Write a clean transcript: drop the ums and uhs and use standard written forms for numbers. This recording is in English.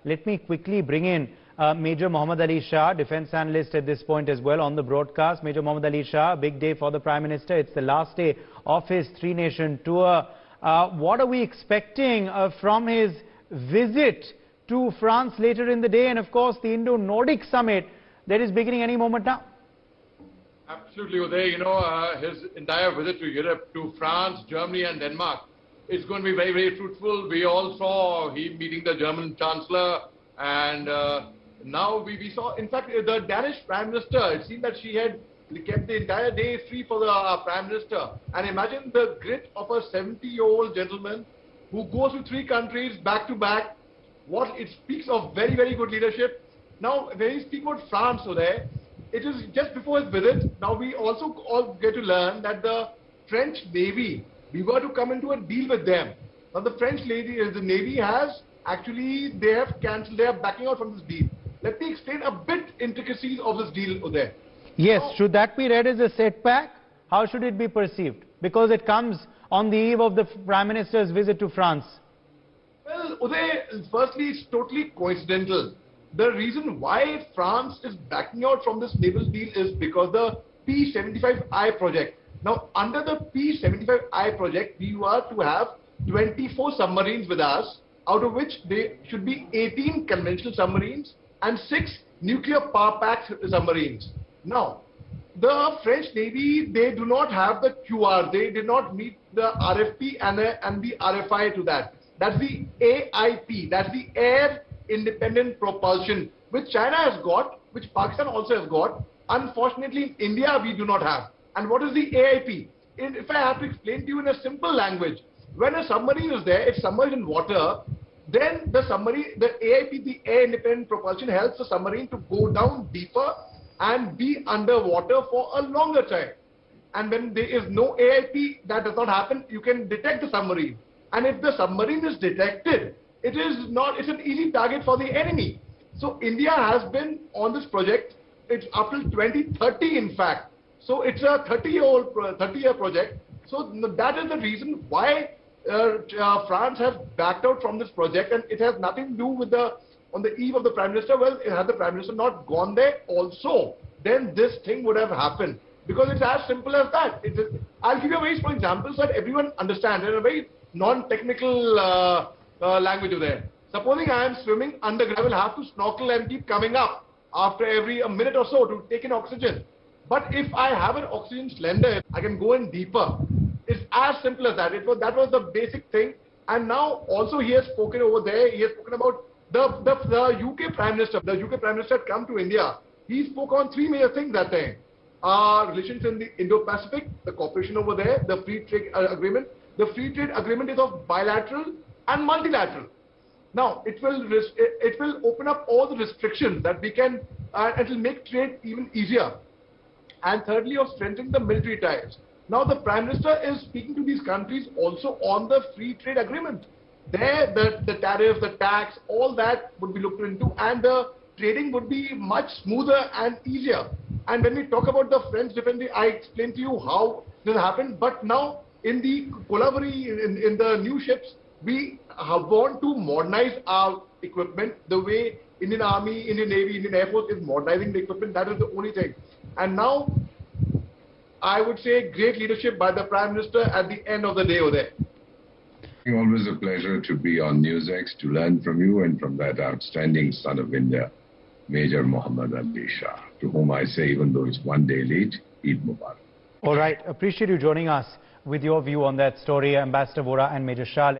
Let me quickly bring in Major Mohammad Ali Shah, defense analyst at this point as well on the broadcast. Major Mohammad Ali Shah, big day for the Prime Minister. It's the last day of his three-nation tour. What are we expecting from his visit to France later in the day, and of course the Indo-Nordic summit that is beginning any moment now? Absolutely, Uday. You know, his entire visit to Europe, to France, Germany and Denmark, it's going to be very, very fruitful. We all saw him meeting the German Chancellor, and now we saw, in fact, the Danish Prime Minister, it seemed that she had kept the entire day free for the Prime Minister. And imagine the grit of a 70-year-old gentleman who goes to 3 countries back to back. What it speaks of very, very good leadership. Now, when you speak about France today, it is just before his visit. Now, we also all get to learn that the French Navy, we were to come into a deal with them. Now, the French Navy has actually, they have cancelled, they are backing out from this deal. Let me explain a bit intricacies of this deal there. Yes, should that be read as a setback? How should it be perceived? Because it comes on the eve of the Prime Minister's visit to France. Well, Uday, firstly, it's totally coincidental. The reason why France is backing out from this naval deal is because the P-75I project. Now, under the P-75I project, we were to have 24 submarines with us, out of which there should be 18 conventional submarines and 6 nuclear power-packed submarines. Now, the French Navy, they do not have the QR. They did not meet the RFP and the RFI to that. That's the AIP. That's the Air Independent Propulsion, which China has got, which Pakistan also has got. Unfortunately, in India, we do not have. And what is the AIP? If I have to explain to you in a simple language, when a submarine is there, it's submerged in water, then the submarine, the AIP, the Air Independent Propulsion, helps the submarine to go down deeper and be underwater for a longer time. And when there is no AIP, that does not happen, you can detect the submarine. And if the submarine is detected, it's an easy target for the enemy. So India has been on this project, it's up till 2030 in fact. So it's a 30-year project. So that is the reason why France has backed out from this project, and it has nothing to do with on the eve of the Prime Minister. Well, had the Prime Minister not gone there also, then this thing would have happened. Because it's as simple as that. I'll give you a very small example so that everyone understands in a very non-technical language there. Supposing I am swimming underground, I will have to snorkel and keep coming up after a minute or so to take in oxygen. But if I have an oxygen cylinder, I can go in deeper. It's as simple as that. That was the basic thing. And now also he has spoken over there. He has spoken about the UK Prime Minister. The UK Prime Minister had come to India. He spoke on 3 major things that time. Relations in the Indo-Pacific, the cooperation over there, the free trade agreement. The free trade agreement is of bilateral and multilateral. Now, it will open up all the restrictions that we can, it will make trade even easier. And thirdly, of strengthening the military ties. Now, the Prime Minister is speaking to these countries also on the free trade agreement. There, the tariffs, the tax, all that would be looked into, and the trading would be much smoother and easier. And when we talk about the French defense, I explained to you how this happened. But now, in the collaboration, in the new ships, we want to modernize our equipment the way Indian Army, Indian Navy, Indian Air Force is modernizing the equipment. That is the only thing. And now, I would say great leadership by the Prime Minister at the end of the day over there. Always a pleasure to be on NewsX, to learn from you and from that outstanding son of India, Major Mohammad Ali Shah, to whom I say, even though it's one day late, Eid Mubarak. All right, appreciate you joining us with your view on that story, Ambassador Vora and Major Shah.